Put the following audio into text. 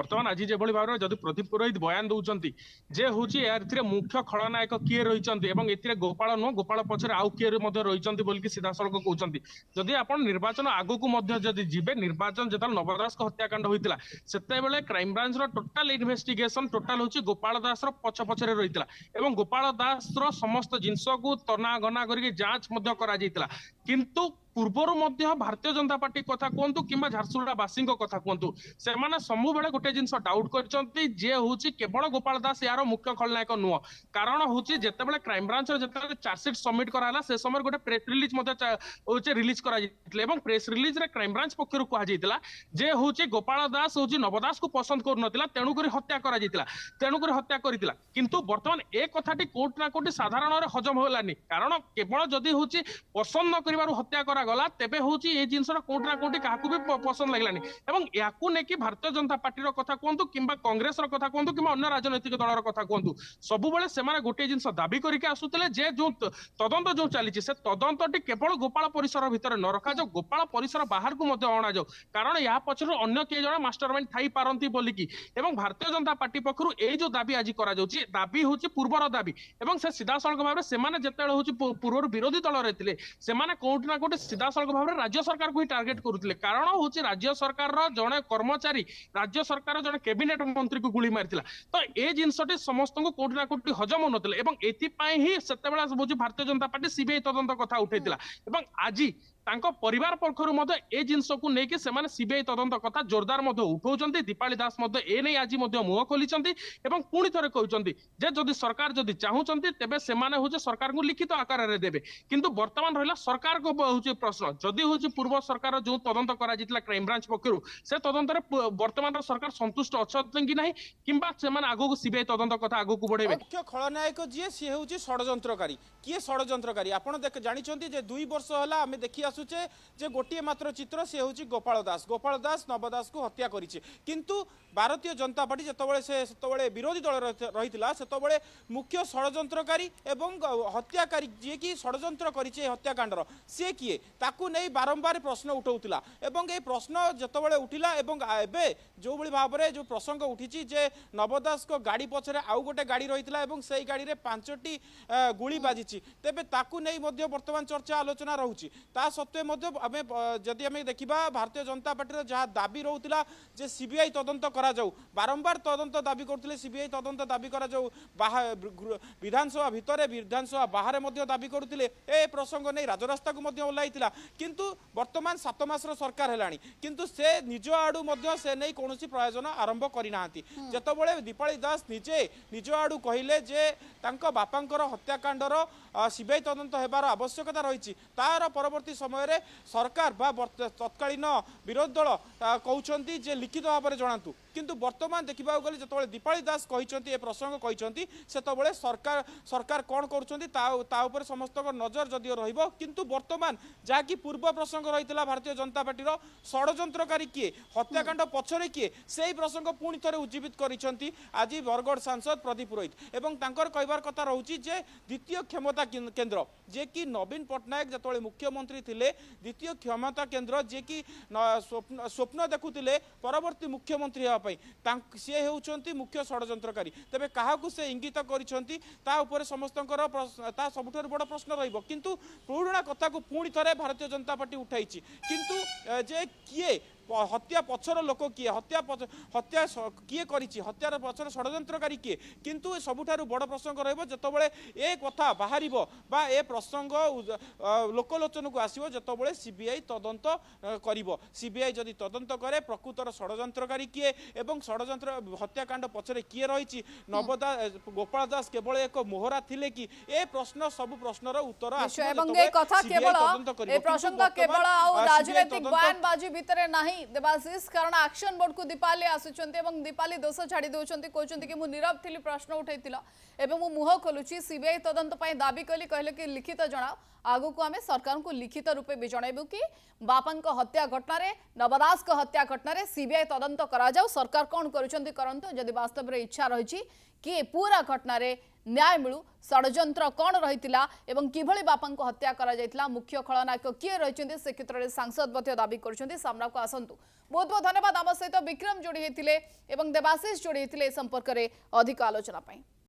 बर्तमान आज जो भाव में जदि प्रदीप पुरोहित बयान दौरान जे हूँ ए मुख्य खलनायक किए रही ए गोपाल नुह गोपाल पछरे आउ किए रही बोलिकी सीधा सड़क कहते जदि आप निर्वाचन आगू जदि जीवे निर्वाचन जो नवदास हत्याकांड होता से क्राइमब्रांच टोटाल इन्वेस्टिगेशन टोटाल हूँ गोपाल दास पछ पछरे रही गोपाल दास समस्त जिनस को तना गना करके जांच किंतु पूर्वर भारतीय जनता पार्टी कथा कहतु कि झारसुगुड़ावासी कथा कहतु से सबु गोटे जिन डाउट कर केवल गोपाल दास यार मुख्य खलनायक नुह कारण हूँ जिते क्राइमब्रांच चार्जसीट सबमिट कराला से समय गोटे प्रेस रिलीज रिलीज कर प्रेस रिलीज क्राइमब्रांच पक्ष कहला जे हूँ गोपाल दास हूँ नवदास को पसंद कर तेणुक हत्या तेणुक हत्या करता किंतु बर्तमान ए कथाटी कोर्ट ना कोर्ट साधारण हजम होलानी कारण केवल जदि हूँ पसंद न कर हत्या गला तेबे होची ए जिनसरा कोर्ट ना कोर्ट काकू भी पसंद लागलानी एवं याकू नेकी भारतीय जनता पार्टी रो कथा कहंतु किंबा कांग्रेस रो कथा कहंतु किंबा अन्य राजनैतिक दल रो कथा कहंतु सब बेले सेमाने गोटे जिनस दाबी करके आसुतले जे जो तदंत जो चली से तदंतटी केवल गोपाल परिसर भितर न रखा जो गोपाल परिसर बाहर को मध्य अणा जाऊ कारण या पछर अन्य के जण मास्टरमाइंड थाई पारंती बोलिकी एवं भारतीय जनता पार्टी पक्षरु ए जो दाबी आज करा जाउची दाबी होची पूर्वर दाबी एवं से सीधा सड़क भाबरे सेमाने जेतेले होची पूर्वर विरोधी दल रहथिले सेमाने कोर्ट ना कोर्ट सीधा सड़क भाव में राज्य सरकार को ही टार्गेट करुले कारण हूँ राज्य सरकार जड़े कर्मचारी राज्य सरकार जड़े कैबिनेट मंत्री को गुली मारी तो ये जिनसटी समस्त को कोटी ना कोटी हजम होनते ही से भारतीय जनता पार्टी सीबीआई तदंत कथा उठेगा आज तांको परिवार पक्षरु मध्य ए जिनस को लेकिन से सीबीआई तदंत कथा जोरदार उठाउछन्ती दीपाली दास ए नहीं आज मुह खोली पुणी थे कहते जदि सरकार जदि चाहूँगी तेबे सेमाने हूँ सरकार को लिखित आकार में देवे किंतु वर्तमान रहा सरकार को हूँ प्रश्न जदि हूँ पूर्व सरकार जो तदंत करा क्राइमब्रांच पक्षरु से तदंत वर्तमान सरकार संतुष्ट अच्छा कि ना कि आगू सीबीआई तदंत कथा आगू बढ़े मुख्य खलनायक जी सी हूँ षड्यंत्रकारी किए षड्यंत्रकारी आपड़ जानते 2 वर्ष है आम देखी आसुचे जे गोटे मात्र चित्र सी हूँ गोपाल दास नवदास को हत्या करिछि किंतु भारतीय जनता पार्टी जिते विरोधी दल रही से मुख्य षड्यंत्रकारी एवं हत्याकारी जी की षड्यंत्र करिछि हत्याकांडर सी किए ताकू नहीं बारंबार प्रश्न उठाउतिला एवं ए प्रश्न जितेबाला उठिला एवं एबे जो भली भाव में जो प्रसंग उठी जे नवदास को गाड़ी पछरे आउ गोटे गाड़ी रही एवं से गाड़ी रे 5टी गुली बाजी तेबे ताकू नहीं मध्य वर्तमान चर्चा आलोचना रहुची ता सत्वे मध्य आमे जदि आमे देखिबा भारतीय जनता पार्टी जहाँ दाबी रहउतिला जे सीबीआई तदंत करा जाऊ बारंबार तदंत दाबी करथिले सीबीआई तदंत दाबी करा जाऊ विधानसभा भितरे विधानसभा बाहर मध्य दाबी करथिले ए प्रसंग नहीं राजरास्ता को मध्य ओल्लाइतिला किंतु वर्तमान 7 मासर सरकार हेलानी किंतु से निज आडू मध्य से नहीं कोनोसी प्रयोजन आरंभ करिनांती जेतबेले दीपाली दास निज आडू कहिले जे तांको बापांकर हत्याकांडर सीबीआई तदंत हेबार आवश्यकता रही तार परवर्ती समय रे सरकार बा तत्कालीन विरोधी दल कहउछंती जे लिखित भाव में जणातु किंतु वर्तमान देखा गले जो दीपाली दास कहते प्रसंग कहते से सरकार कौन कर समस्त नजर जदिव रु वर्तमान जहाँकि पूर्व प्रसंग रही भारतीय जनता पार्टी षड्यंत्रकारी किए हत्याकांड पछरे किए से प्रसंग पुणी थे उज्जीवित कर आज बरगढ़ सांसद प्रदीप पुरोहित एवं तांकर कहबार कथा रही द्वितीय क्षमता केन्द्र जे कि नवीन पट्टनायक जो मुख्यमंत्री थिले द्वितीय क्षमता केन्द्र जे कि स्वप्न देखुले परवर्ती मुख्यमंत्री सी होउछंती मुख्य षड्यंत्रकारी तेबे काहाकू से इंगित करिसंती ता ऊपर समस्तंकर ता सबुठार बड़ प्रश्न रहिबो किंतु पुराणा कथा को पुणी थरे भारतीय जनता पार्टी उठाइछि किंतु जे किए हत्या पछर लोक किए हत्या किए करिछि हत्यार पछर षड्यंत्रकारी किए किंतु सबुठारु बड़ प्रसंग रहिबो जतबेले ए कथा बाहरिबो बा ए प्रसंग लोकलोचन को आसीबो जतबेले सीबीआई तदंत करिबो सीबीआई जदि तदंत करे प्रकृतर षड्यंत्रकारी किए एवं षड्यंत्र हत्याकांड पछरे किए रहिछि नवदास गोपाल दास केवल एक मोहरा थिले कि ए प्रश्न सब प्रश्नर उत्तर आसीबो एवं ए कथा केवल ए प्रसंग केवल आ राजनीतिक बयानबाजी भितरे नाही देवाशीष कारण एक्शन बोर्ड को दीपाली आसुचंती एवं दीपाली दोष छाड़ी दउचंती कहउचंती कि मु नीरव थिली प्रश्न उठैतिला एवं मु मुह खोलुची सीबीआई तदंत पई दाबी कली कहले कि लिखित जणाओ आगु को आमे सरकार को लिखित रूपे भी जणाइबु कि बापन को हत्या घटना रे नवदास को हत्या घटना रे सीबीआई तदंत करा जाऊ सरकार कोन करूचंती करंतु जदि वास्तव रे इच्छा रहिछि कि पूरा घटना रे न्याय मिलू षड्यंत्र कौन रही एवं किभली बापा को हत्या करा मुख्य खलनायक किए रही से क्षेत्र में सांसद दाबी कर सामना को आसतु बहुत बहुत धन्यवाद आम सहित विक्रम जोड़ी होते देवाशीष जोड़ी होते संपर्क में अधिक आलोचना।